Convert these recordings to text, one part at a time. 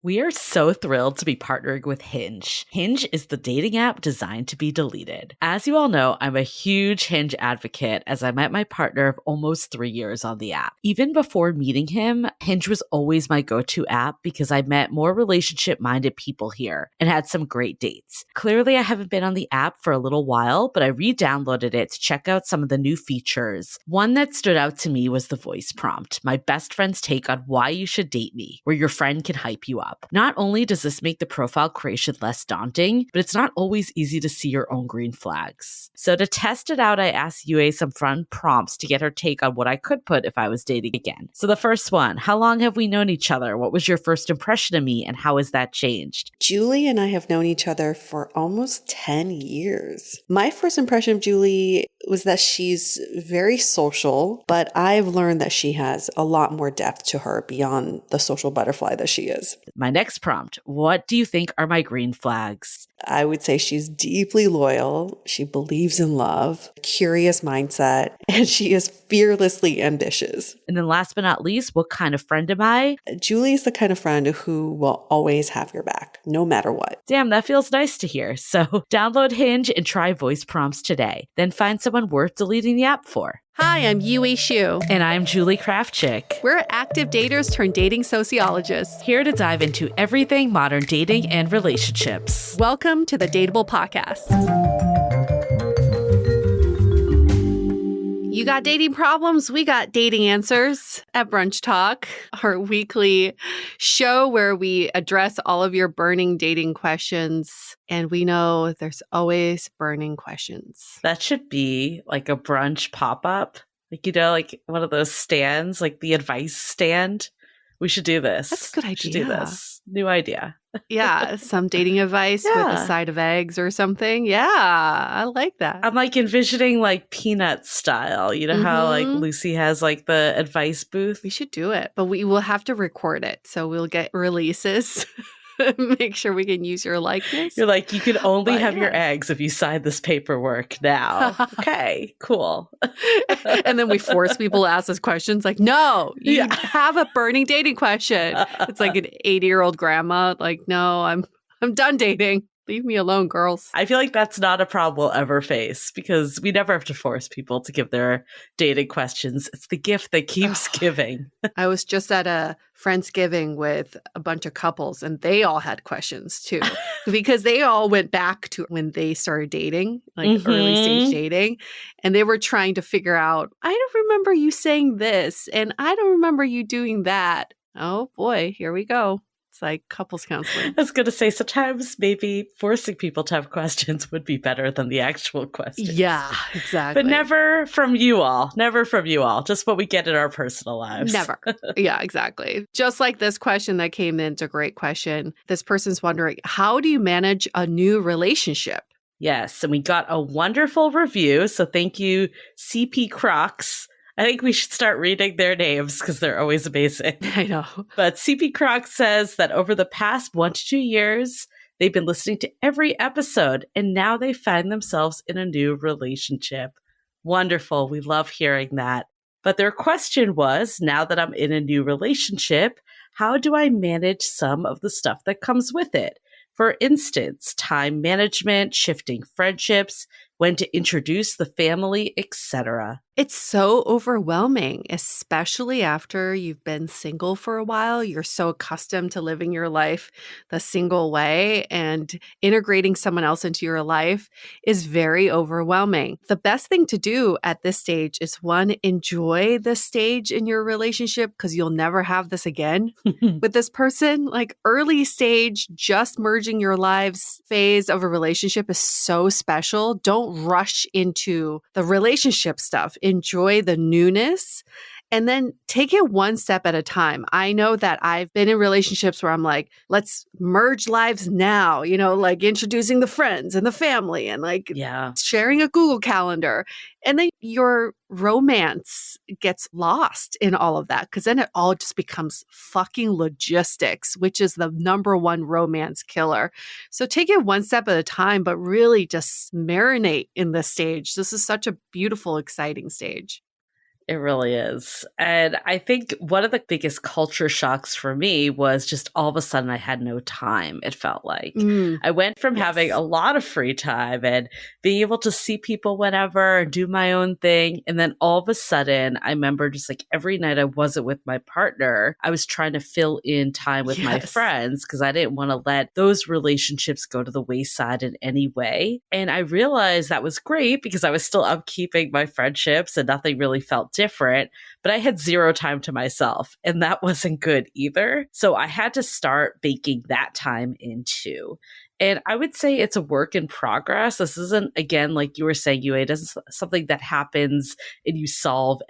We are so thrilled to be partnering with Hinge. Hinge is the dating app designed to be deleted. As you all know, I'm a huge Hinge advocate as I met my partner of almost 3 years on the app. Even before meeting him, Hinge was always my go-to app because I met more relationship-minded people here and had some great dates. Clearly, I haven't been on the app for a little while, but I re-downloaded it to check out some of the new features. One that stood out to me was the voice prompt, my best friend's take on why you should date me, where your friend can hype you up. Not only does this make the profile creation less daunting, but it's not always easy to see your own green flags. So to test it out, I asked Yue some fun prompts to get her take on what I could put if I was dating again. So the first one, how long have we known each other? What was your first impression of me and how has that changed? Julie and I have known each other for almost 10 years. My first impression of Julie was that she's very social, but I've learned that she has a lot more depth to her beyond the social butterfly that she is. My next prompt, what do you think are my green flags? I would say she's deeply loyal. She believes in love, curious mindset, and she is fearlessly ambitious. And then last but not least, what kind of friend am I? Julie is the kind of friend who will always have your back, no matter what. Damn, that feels nice to hear. So download Hinge and try voice prompts today. Then find someone worth deleting the app for. Hi, I'm Yue Xu. And I'm Julie Kraftchick. We're active daters turned dating sociologists. Here to dive into everything modern dating and relationships. Welcome to the DATEABLE podcast. You got dating problems, we got dating answers at Brunch Talk, our weekly show where we address all of your burning dating questions. And we know there's always burning questions. That should be like a brunch pop-up. Like, you know, like one of those stands, like the advice stand. We should do this. That's a good idea. We should do this. New idea. Yeah, some dating advice with a side of eggs or something. Yeah, I like that. I'm like envisioning like Peanuts style. You know how like Lucy has like the advice booth? We should do it, but we will have to record it. So we'll get releases. Make sure we can use your likeness. You're like, you can only have your eggs if you sign this paperwork now. Okay, cool. And then we force people to ask us questions like, no, you have a burning dating question. It's like an 80-year-old grandma. Like, no, I'm done dating. Leave me alone, girls. I feel like that's not a problem we'll ever face because we never have to force people to give their dating questions. It's the gift that keeps giving. I was just at a Friendsgiving with a bunch of couples and they all had questions too because they all went back to when they started dating, like early stage dating. And they were trying to figure out, I don't remember you saying this and I don't remember you doing that. Oh boy, here we go. It's like couples counseling. I was going to say sometimes maybe forcing people to have questions would be better than the actual questions. Yeah, exactly. But never from you all. Never from you all. Just what we get in our personal lives. Never. Yeah, exactly. Just like this question that came in, it's a great question. This person's wondering, how do you manage a new relationship? Yes, and we got a wonderful review. So thank you, CP Crocs. I think we should start reading their names because they're always amazing. I know. But CP Croc says that over the past 1 to 2 years, they've been listening to every episode and now they find themselves in a new relationship. Wonderful. We love hearing that. But their question was, now that I'm in a new relationship, how do I manage some of the stuff that comes with it? For instance, time management, shifting friendships, when to introduce the family, etc. It's so overwhelming, especially after you've been single for a while. You're so accustomed to living your life the single way, and integrating someone else into your life is very overwhelming. The best thing to do at this stage is, one, enjoy this stage in your relationship because you'll never have this again with this person. Like early stage, just merging your lives phase of a relationship is so special. Don't rush into the relationship stuff. Enjoy the newness and then take it one step at a time. I know that I've been in relationships where I'm like, let's merge lives now, you know, like introducing the friends and the family and like sharing a Google Calendar. And then your romance gets lost in all of that because then it all just becomes fucking logistics, which is the number one romance killer. So take it one step at a time, but really just marinate in this stage. This is such a beautiful, exciting stage. It really is. And I think one of the biggest culture shocks for me was just all of a sudden I had no time, it felt like. Mm, I went from having yes. a lot of free time and being able to see people whenever and do my own thing. And then all of a sudden, I remember just like every night I wasn't with my partner, I was trying to fill in time with my Yes. friends because I didn't want to let those relationships go to the wayside in any way. And I realized that was great because I was still upkeeping my friendships and nothing really felt different, but I had zero time to myself, and that wasn't good either. So I had to start baking that time in too. And I would say it's a work in progress. This isn't, again, like you were saying, UA, it isn't something that happens and you solve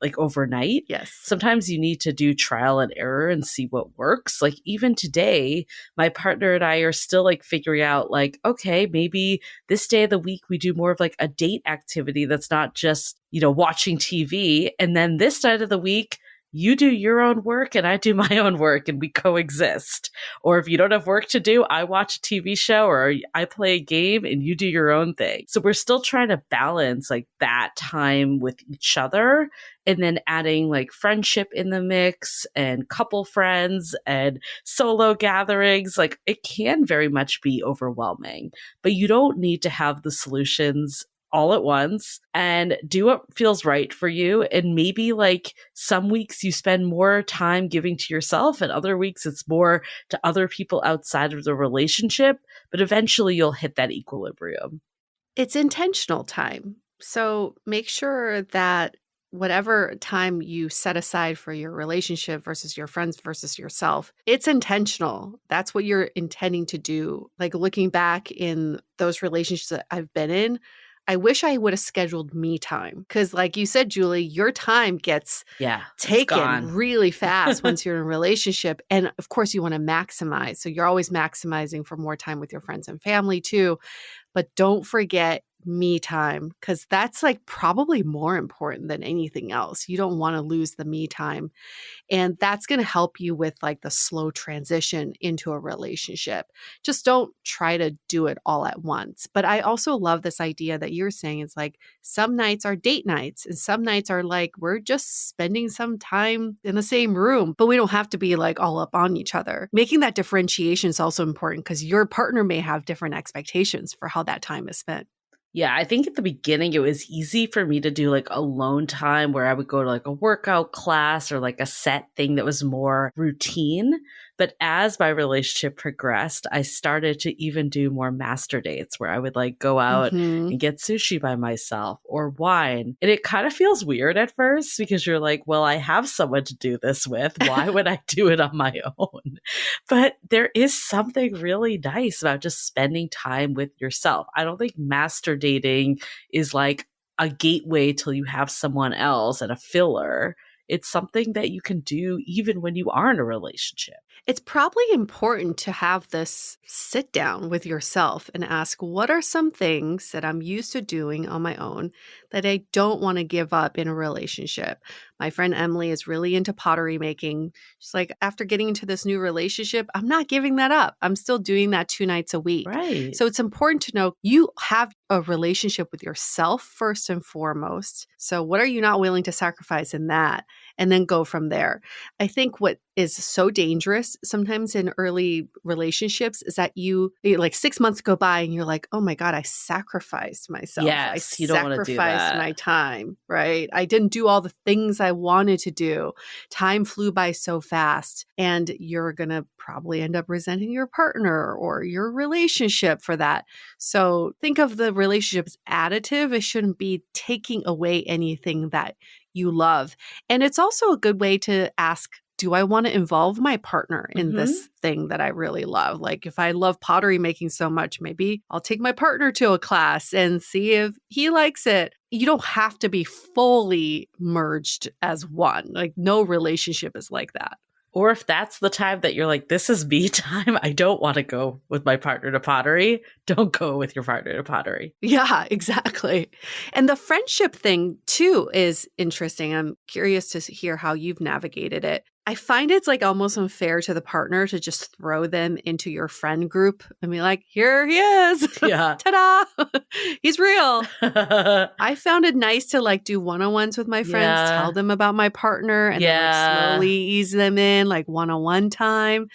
like overnight. Yes. Sometimes you need to do trial and error and see what works. Like even today, my partner and I are still like figuring out like, okay, maybe this day of the week we do more of like a date activity that's not just, watching TV. And then this night of the week, you do your own work and I do my own work and we coexist. Or if you don't have work to do, I watch a TV show or I play a game and you do your own thing. So we're still trying to balance like that time with each other and then adding like friendship in the mix and couple friends and solo gatherings. Like it can very much be overwhelming, but you don't need to have the solutions all at once and do what feels right for you. And maybe like some weeks you spend more time giving to yourself and other weeks it's more to other people outside of the relationship, but eventually you'll hit that equilibrium. It's intentional time. So make sure that whatever time you set aside for your relationship versus your friends versus yourself, it's intentional. That's what you're intending to do. Like looking back in those relationships that I've been in, I wish I would have scheduled me time. Because, like you said, Julie, your time gets Yeah, it's taken gone. really fast once you're in a relationship. And of course, you want to maximize. So you're always maximizing for more time with your friends and family, too. But don't forget me time, because that's like probably more important than anything else. You don't want to lose the me time. And that's going to help you with like the slow transition into a relationship. Just don't try to do it all at once. But I also love this idea that you're saying. It's like some nights are date nights and some nights are like we're just spending some time in the same room, but we don't have to be like all up on each other. Making that differentiation is also important because your partner may have different expectations for how that time is spent. Yeah, I think at the beginning it was easy for me to do like alone time where I would go to like a workout class or like a set thing that was more routine. But as my relationship progressed, I started to even do more master dates where I would like go out Mhm. and get sushi by myself or wine. And it kind of feels weird at first because you're like, well, I have someone to do this with. Why would I do it on my own? But there is something really nice about just spending time with yourself. I don't think master dating is like a gateway till you have someone else and a filler. It's something that you can do even when you are in a relationship. It's probably important to have this sit down with yourself and ask, what are some things that I'm used to doing on my own that I don't want to give up in a relationship? My friend Emily is really into pottery making. She's like, after getting into this new relationship, I'm not giving that up. I'm still doing that 2 nights a week. Right. So it's important to know you have a relationship with yourself first and foremost. So what are you not willing to sacrifice in that? And then go from there. I think what is so dangerous sometimes in early relationships is that you like 6 months go by and you're like, oh my God, I sacrificed myself. I Yes, you don't want to do sacrificed my that. time, right? I didn't do all the things I wanted to do. Time flew by so fast, and you're going to probably end up resenting your partner or your relationship for that. So think of the relationship as additive. It shouldn't be taking away anything that you love. And it's also a good way to ask, do I want to involve my partner in Hmm. this thing that I really love? Like if I love pottery making so much, maybe I'll take my partner to a class and see if he likes it. You don't have to be fully merged as one. Like no relationship is like that. Or if that's the time that you're like, this is me time, I don't want to go with my partner to pottery, don't go with your partner to pottery. Yeah, exactly. And the friendship thing too is interesting. I'm curious to hear how you've navigated it. I find it's like almost unfair to the partner to just throw them into your friend group and be like, here he is. Yeah. Ta-da. He's real. I found it nice to like do one-on-ones with my friends, tell them about my partner, and then like slowly ease them in like one-on-one time.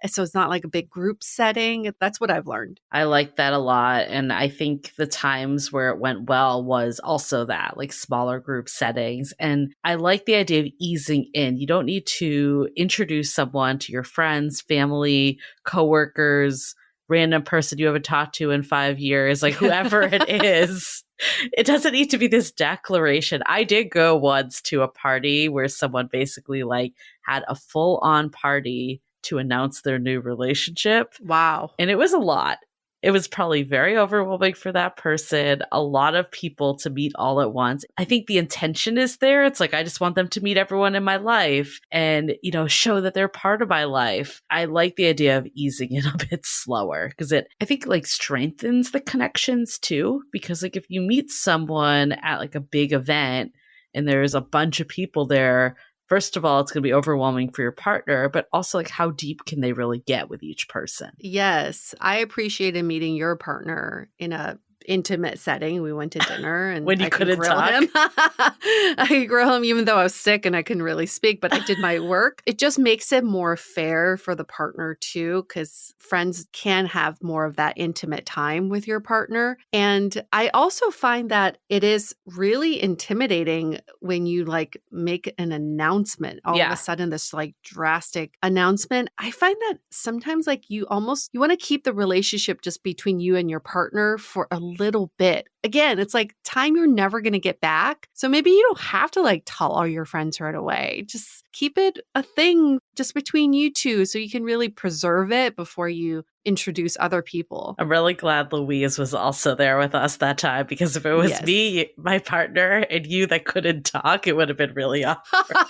And so it's not like a big group setting. That's what I've learned. I like that a lot. And I think the times where it went well was also that, like smaller group settings. And I like the idea of easing in. You don't need to introduce someone to your friends, family, coworkers, random person you haven't talked to in 5 years, like whoever it is. It doesn't need to be this declaration. I did go once to a party where someone basically like had a full on party to announce their new relationship. Wow. And it was a lot. It was probably very overwhelming for that person. A lot of people to meet all at once. I think the intention is there. It's like, I just want them to meet everyone in my life and, you know, show that they're part of my life. I like the idea of easing it a bit slower because I think like strengthens the connections too. Because like if you meet someone at like a big event and there's a bunch of people there, first of all, it's going to be overwhelming for your partner, but also like how deep can they really get with each person? Yes. I appreciated meeting your partner in a intimate setting. We went to dinner and when you couldn't grill talk. him. I could grill him even though I was sick and I couldn't really speak, but I did my work. It just makes it more fair for the partner too, because friends can have more of that intimate time with your partner. And I also find that it is really intimidating when you like make an announcement all of a sudden, this like drastic announcement. I find that sometimes like you want to keep the relationship just between you and your partner for a little bit. Again, it's like time you're never going to get back. So maybe you don't have to like tell all your friends right away. Just keep it a thing just between you two so you can really preserve it before you introduce other people. I'm really glad Louise was also there with us that time because if it was me, my partner, and you that couldn't talk, it would have been really awkward.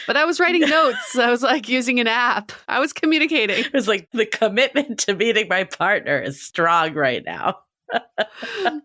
But I was writing notes. I was like using an app. I was communicating. It was like the commitment to meeting my partner is strong right now.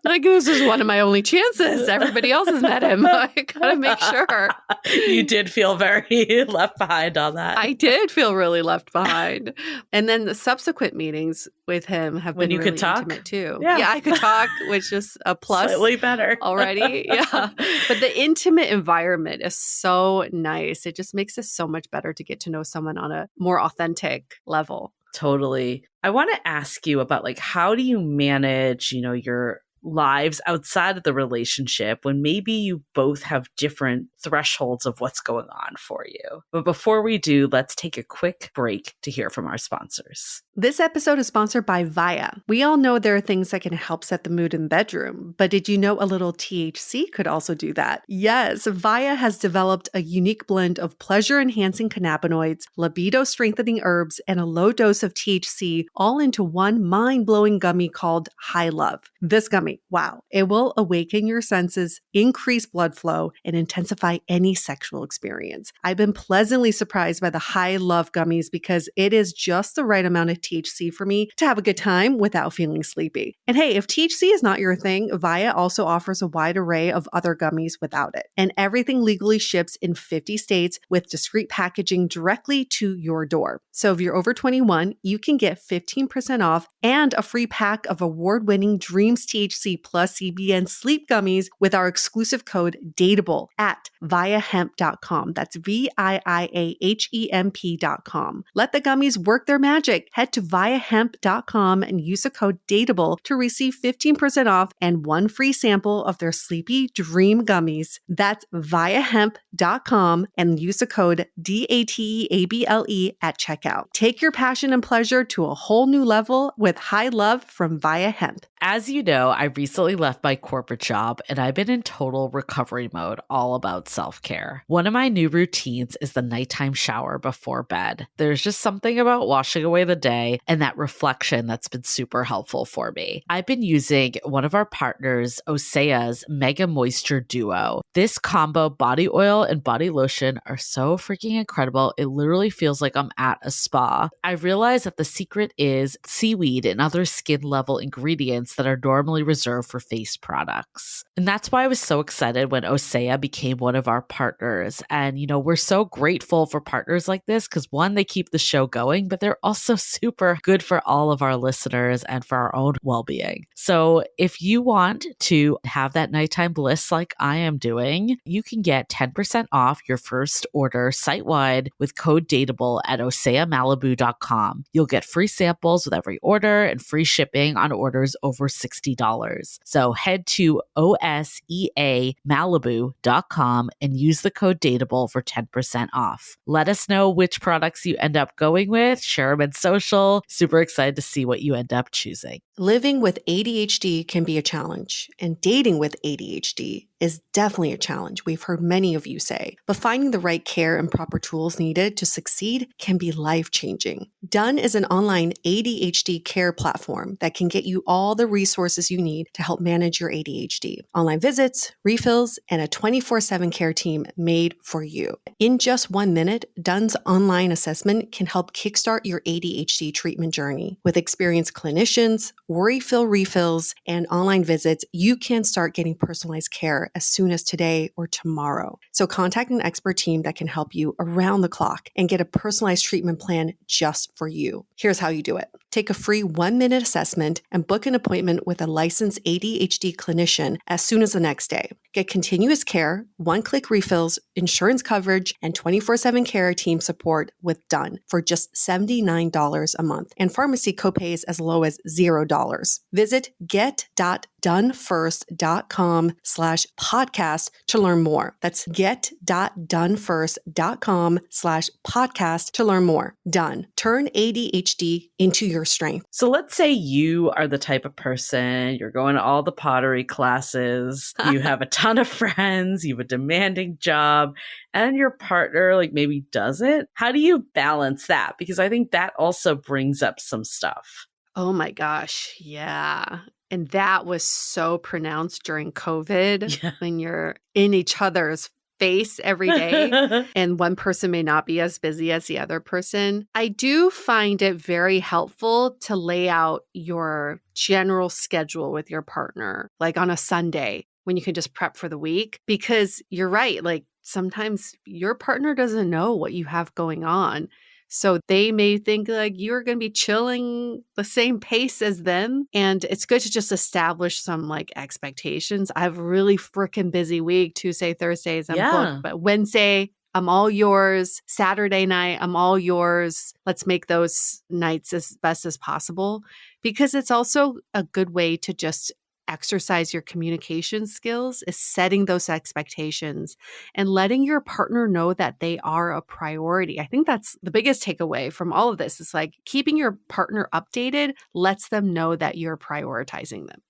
Like, this is one of my only chances. Everybody else has met him. I gotta make sure. You did feel very left behind on that. I did feel really left behind. And then the subsequent meetings with him have been really intimate too. Yeah, I could talk, which is a plus. Slightly better. Already. Yeah. But the intimate environment is so nice. It just makes it so much better to get to know someone on a more authentic level. Totally. I want to ask you about like, how do you manage, you know, your lives outside of the relationship when maybe you both have different thresholds of what's going on for you? But before we do, let's take a quick break to hear from our sponsors. This episode is sponsored by Viia. We all know there are things that can help set the mood in the bedroom, but did you know a little THC could also do that? Yes, Viia has developed a unique blend of pleasure-enhancing cannabinoids, libido-strengthening herbs, and a low dose of THC all into one mind-blowing gummy called High Love. This gummy, wow, it will awaken your senses, increase blood flow, and intensify any sexual experience. I've been pleasantly surprised by the High Love gummies because it is just the right amount of THC for me to have a good time without feeling sleepy. And hey, if THC is not your thing, Viia also offers a wide array of other gummies without it. And everything legally ships in 50 states with discreet packaging directly to your door. So if you're over 21, you can get 15% off and a free pack of award-winning Dreams THC plus CBN sleep gummies with our exclusive code DATEABLE at viiahemp.com. That's VIIAHEMP.com. Let the gummies work their magic. Head to viiahemp.com and use the code DATEABLE to receive 15% off and one free sample of their Sleepy Dream gummies. That's viiahemp.com and use the code DATEABLE at checkout. Take your passion and pleasure to a whole new level with High Love from Viia Hemp. As you know, I recently left my corporate job and I've been in total recovery mode, all about self-care. One of my new routines is the nighttime shower before bed. There's just something about washing away the day and that reflection that's been super helpful for me. I've been using one of our partners, Osea's Mega Moisture Duo. This combo body oil and body lotion are so freaking incredible. It literally feels like I'm at a spa. I realized that the secret is seaweed and other skin level ingredients that are normally reserved reserved for face products. And that's why I was so excited when Osea became one of our partners. And, we're so grateful for partners like this because one, they keep the show going, but they're also super good for all of our listeners and for our own well-being. So if you want to have that nighttime bliss like I am doing, you can get 10% off your first order site-wide with code DATEABLE at oseamalibu.com. You'll get free samples with every order and free shipping on orders over $60. So head to oseamalibu.com and use the code DATEABLE for 10% off. Let us know which products you end up going with. Share them in social. Super excited to see what you end up choosing. Living with ADHD can be a challenge, and dating with ADHD is definitely a challenge, we've heard many of you say. But finding the right care and proper tools needed to succeed can be life-changing. Done is an online ADHD care platform that can get you all the resources you need to help manage your ADHD. Online visits, refills, and a 24/7 care team made for you. In just 1 minute, Done's online assessment can help kickstart your ADHD treatment journey. With experienced clinicians, worry-fill refills, and online visits, you can start getting personalized care as soon as today or tomorrow. So contact an expert team that can help you around the clock and get a personalized treatment plan just for you. Here's how you do it. Take a free 1-minute assessment and book an appointment with a licensed ADHD clinician as soon as the next day. Get continuous care, one-click refills, insurance coverage, and 24/7 care team support with Done for just $79 a month, and pharmacy copays as low as $0. Visit get.donefirst.com/podcast to learn more. That's get.donefirst.com/podcast to learn more. Done. Turn ADHD into your strength. So let's say you are the type of person, you're going to all the pottery classes, you have a ton of friends, you have a demanding job, and your partner maybe doesn't. How do you balance that? Because I think that also brings up some stuff. Oh my gosh. Yeah. And that was so pronounced during COVID when you're in each other's face every day and one person may not be as busy as the other person. I do find it very helpful to lay out your general schedule with your partner, like on a Sunday when you can just prep for the week, because you're right. Sometimes your partner doesn't know what you have going on. So they may think you're going to be chilling the same pace as them. And it's good to just establish some expectations. I have a really freaking busy week. Tuesday, Thursdays, I'm booked. But Wednesday, I'm all yours. Saturday night, I'm all yours. Let's make those nights as best as possible. Because it's also a good way to just exercise your communication skills, is setting those expectations and letting your partner know that they are a priority. I think that's the biggest takeaway from all of this. Is keeping your partner updated lets them know that you're prioritizing them.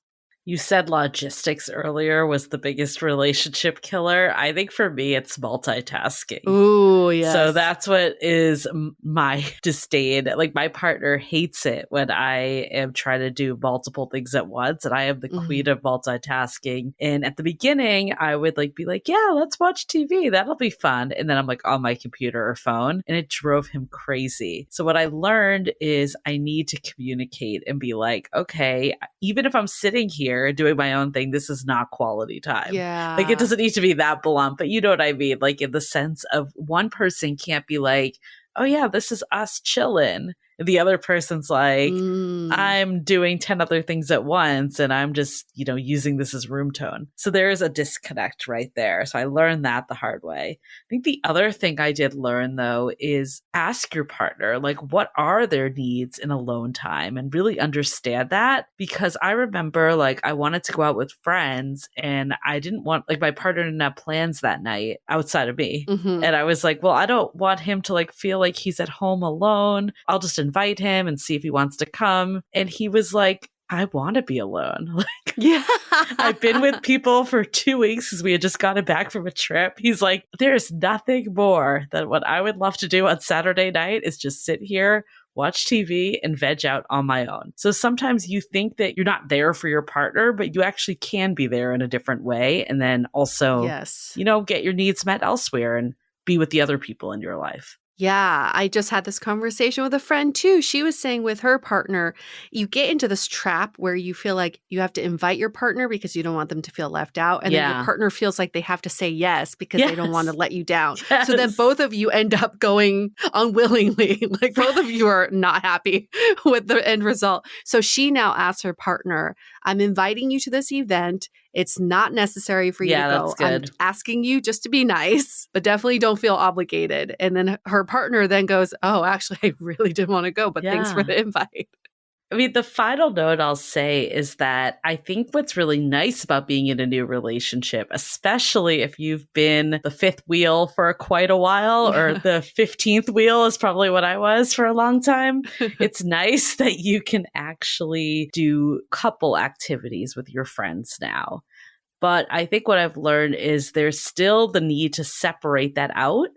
You said logistics earlier was the biggest relationship killer. I think for me, it's multitasking. Ooh, yes. So that's what is my disdain. My partner hates it when I am trying to do multiple things at once. And I am the queen of multitasking. And at the beginning, I would be yeah, let's watch TV. That'll be fun. And then I'm on my computer or phone. And it drove him crazy. So what I learned is I need to communicate and be okay, even if I'm sitting here doing my own thing, this is not quality time. Yeah. It doesn't need to be that blunt, but you know what I mean? In the sense of one person can't be oh yeah, this is us chilling. The other person's I'm doing 10 other things at once and I'm just, using this as room tone. So there is a disconnect right there. So I learned that the hard way. I think the other thing I did learn though is ask your partner, what are their needs in alone time, and really understand that. Because I remember I wanted to go out with friends and I didn't want, my partner didn't have plans that night outside of me. Mm-hmm. And I was well, I don't want him to feel like he's at home alone. I'll just invite him and see if he wants to come. And he was I want to be alone. Yeah. I've been with people for 2 weeks because we had just gotten back from a trip. He's there's nothing more than what I would love to do on Saturday night is just sit here, watch TV, and veg out on my own. So sometimes you think that you're not there for your partner, but you actually can be there in a different way. And then also, yes, get your needs met elsewhere and be with the other people in your life. Yeah, I just had this conversation with a friend too. She was saying with her partner, you get into this trap where you feel like you have to invite your partner because you don't want them to feel left out. And then your Yeah. partner feels like they have to say yes because they don't want to Yes. let you down. Yes. So then both of you end up going unwillingly. Like both of you are not happy with the end result. So she now asks her partner, I'm inviting you to this event. It's not necessary for you to go. That's good. I'm asking you just to be nice, but definitely don't feel obligated. And then her partner then goes, oh, actually, I really didn't want to go, but thanks for the invite. I mean, the final note I'll say is that I think what's really nice about being in a new relationship, especially if you've been the fifth wheel for quite a while, or the 15th wheel is probably what I was for a long time. It's nice that you can actually do couple activities with your friends now. But I think what I've learned is there's still the need to separate that out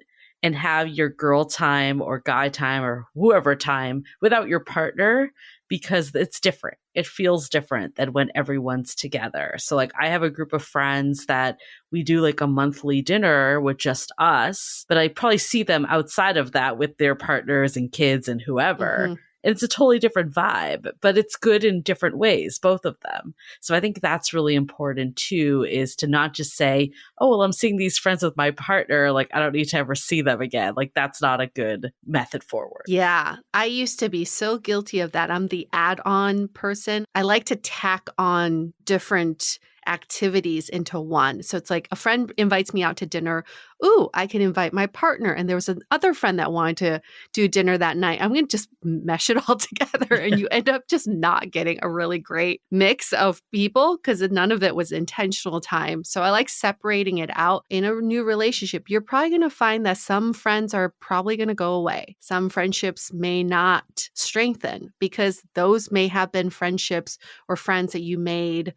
and have your girl time or guy time or whoever time without your partner, because it's different. It feels different than when everyone's together. So like I have a group of friends that we do like a monthly dinner with just us, but I probably see them outside of that with their partners and kids and whoever. Mhm. It's a totally different vibe, but it's good in different ways, both of them. So I think that's really important too, is to not just say, oh, well, I'm seeing these friends with my partner. Like, I don't need to ever see them again. Like, that's not a good method forward. Yeah, I used to be so guilty of that. I'm the add-on person. I like to tack on different activities into one. So it's like a friend invites me out to dinner. Ooh, I can invite my partner. And there was another friend that wanted to do dinner that night. I'm going to just mesh it all together. And you end up just not getting a really great mix of people because none of it was intentional time. So I like separating it out. In a new relationship, you're probably going to find that some friends are probably going to go away. Some friendships may not strengthen because those may have been friendships or friends that you made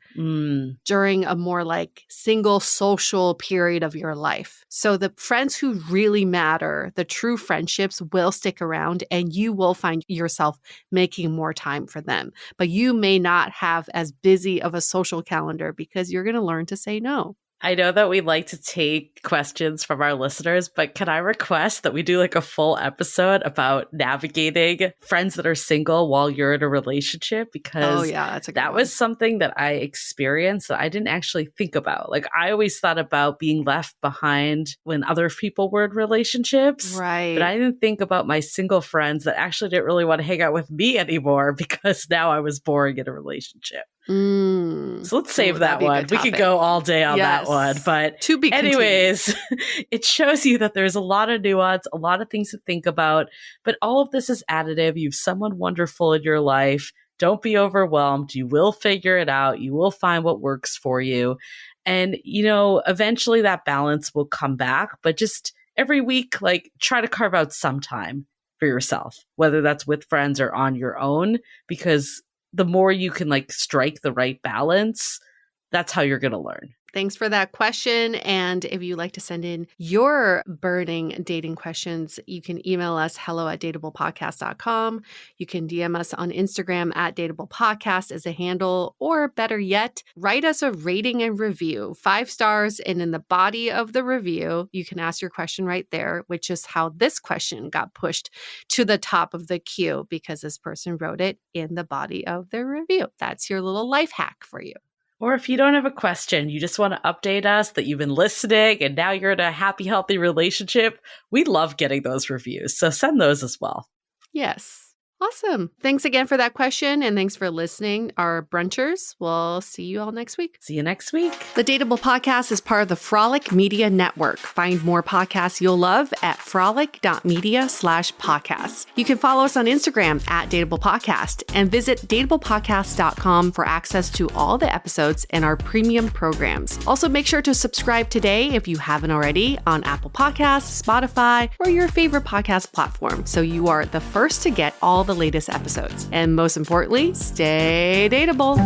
during a more like single social period of your life. So the friends who really matter, the true friendships will stick around and you will find yourself making more time for them. But you may not have as busy of a social calendar because you're going to learn to say no. I know that we like to take questions from our listeners, but can I request that we do like a full episode about navigating friends that are single while you're in a relationship? Because that's a good that one. was something that I experienced that I didn't actually think about. Like I always thought about being left behind when other people were in relationships. Right. But I didn't think about my single friends that actually didn't really want to hang out with me anymore because now I was boring in a relationship. So let's save that one. We could go all day on that one. But to be anyways, it shows you that there's a lot of nuance, a lot of things to think about. But all of this is additive. You have someone wonderful in your life. Don't be overwhelmed. You will figure it out. You will find what works for you. And, you know, eventually that balance will come back. But just every week, like try to carve out some time for yourself, whether that's with friends or on your own, because the more you can like strike the right balance, that's how you're going to learn. Thanks for that question. And if you'd like to send in your burning dating questions, you can email us hello@dateablepodcast.com. You can DM us on Instagram @dateablepodcast as a handle, or better yet, write us a rating and review, 5 stars. And in the body of the review, you can ask your question right there, which is how this question got pushed to the top of the queue because this person wrote it in the body of their review. That's your little life hack for you. Or if you don't have a question, you just want to update us that you've been listening and now you're in a happy, healthy relationship, we love getting those reviews. So send those as well. Yes. Awesome. Thanks again for that question. And thanks for listening. Our brunchers, we'll see you all next week. See you next week. The Dateable Podcast is part of the Frolic Media Network. Find more podcasts you'll love at frolic.media/podcasts. You can follow us on Instagram @Dateable Podcast and visit dateablepodcast.com for access to all the episodes and our premium programs. Also, make sure to subscribe today if you haven't already on Apple Podcasts, Spotify, or your favorite podcast platform so you are the first to get all the latest episodes. And most importantly, stay dateable.